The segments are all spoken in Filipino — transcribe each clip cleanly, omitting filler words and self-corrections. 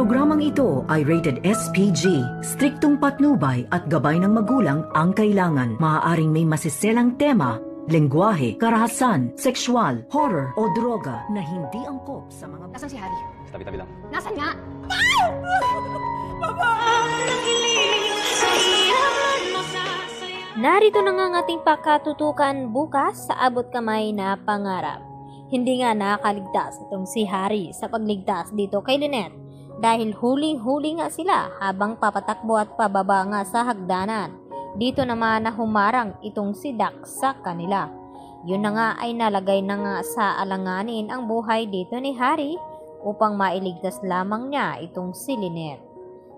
programang ito ay rated SPG. Striktong patnubay at gabay ng magulang ang kailangan. Maaaring may masiselang tema, lengguwahe, karahasan, sexual, horror o droga na hindi angkop sa mga... Nasaan si Harry? Sa tabi-tabi lang. Nasaan nga? Narito na nga ang ating pakatutukan bukas sa abot kamay na pangarap. Hindi nga nakakaligtas itong si Harry sa pagligtas dito kay Lynette dahil huling-huli nga sila habang papatakbo at pababa nga sa hagdanan. Dito naman na humarang itong si Dax sa kanila. Yun na nga ay nalagay na nga sa alanganin ang buhay dito ni Harry upang mailigtas lamang niya itong si Lynette.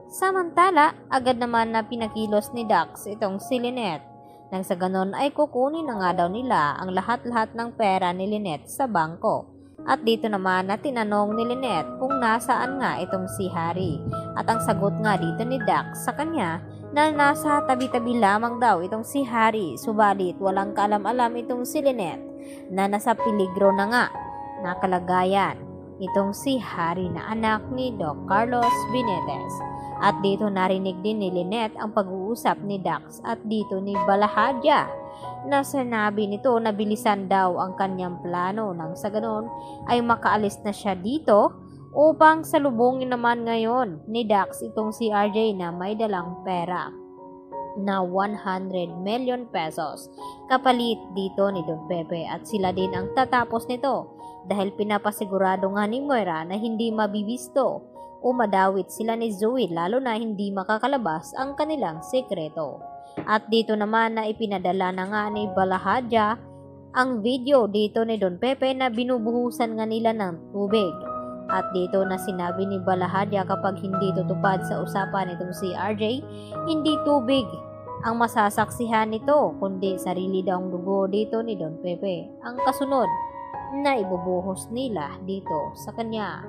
Samantala, agad naman na pinakilos ni Dax itong si Lynette. Nang sa ganon ay kukunin na nga daw nila ang lahat-lahat ng pera ni Lynette sa bangko. At dito naman na tinanong ni Lynette kung nasaan nga itong si Harry. At ang sagot nga dito ni Dax sa kanya na nasa tabi-tabi lamang daw itong si Harry. Subalit walang kaalam-alam itong si Lynette na nasa peligro na nga na kalagayan itong si Harry na anak ni Doc Carlos Benitez. At dito narinig din ni Lynette ang pag-uusap ni Dax at dito ni Balahadja na sinabi nito na bilisan daw ang kanyang plano nang sa ganon ay makaalis na siya dito upang salubungin naman ngayon ni Dax itong si RJ na may dalang pera na 100 million pesos kapalit dito ni Don Pepe at sila din ang tatapos nito dahil pinapasigurado nga ni Moira na hindi mabibisto o madawit sila ni Zoe lalo na hindi makakalabas ang kanilang sekreto. At dito naman na ipinadala na nga ni Balahadja ang video dito ni Don Pepe na binubuhusan nga nila ng tubig. At dito na sinabi ni Balahadja kapag hindi tutupad sa usapan itong si RJ, hindi tubig ang masasaksihan nito kundi sarili daw ang dugo dito ni Don Pepe ang kasunod na ibubuhos nila dito sa kanya.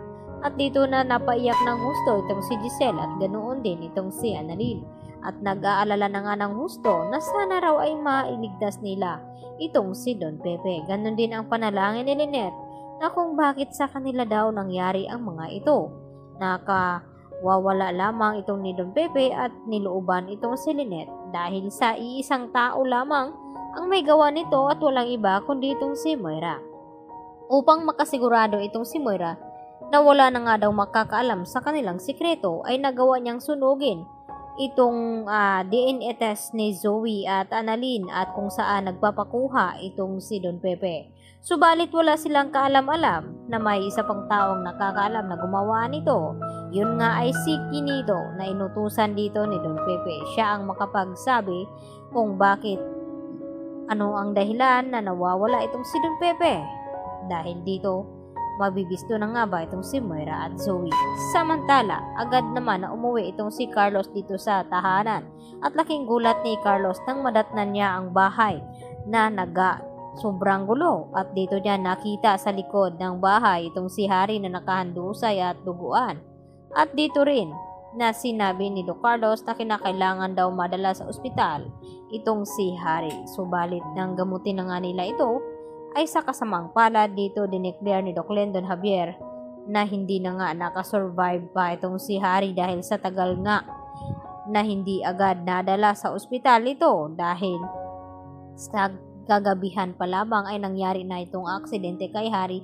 At dito na napaiyak ng husto itong si Giselle at ganoon din itong si Annalyn. At nag-aalala na nga ng husto na sana raw ay mailigtas nila itong si Don Pepe. Ganon din ang panalangin ni Lynette na kung bakit sa kanila daw nangyari ang mga ito. Nakawawala lamang itong ni Don Pepe at nilooban itong si Lynette dahil sa iisang tao lamang ang may gawa nito at walang iba kundi itong si Moira. Upang makasigurado itong si Moira na wala na nga daw makakaalam sa kanilang sikreto ay nagawa niyang sunugin itong DNA test ni Zoe at Annalyn at kung saan nagpapakuha itong si Don Pepe. Subalit wala silang kaalam-alam na may isa pang taong nakakaalam na gumawa nito. Yun nga ay si Quinito na inutusan dito ni Don Pepe. Siya ang makapagsabi kung bakit ano ang dahilan na nawawala itong si Don Pepe. Dahil dito mabibisto na nga ba itong si Moira at Zoe. Samantala, agad naman na umuwi itong si Carlos dito sa tahanan at laking gulat ni Carlos nang madatnan niya ang bahay na sobrang gulo at dito niya nakita sa likod ng bahay itong si Harry na nakahandusay at duguan. At dito rin na sinabi ni Doc Carlos na kinakailangan daw madala sa ospital itong si Harry. Subalit nang gamutin na nga nila ito ay sa kasamang palad dito dineclare ni Doc Lendon Javier na hindi na nga nakasurvive pa itong si Harry dahil sa tagal nga na hindi agad nadala sa ospital ito dahil sa kagabihan pa lamang ay nangyari na itong aksidente kay Harry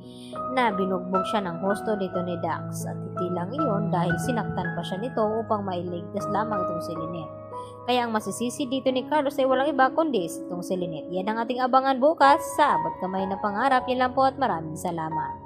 na binugbog siya ng husto dito ni Dax at hindi lang iyon dahil sinaktan pa siya nito upang mailigtas lamang itong si Lynette. Kaya ang masisisi dito ni Carlos ay walang iba kundi itong si Lynette. Yan ang ating abangan bukas sa Abot Kamay na Pangarap. Yan lang po at maraming salamat.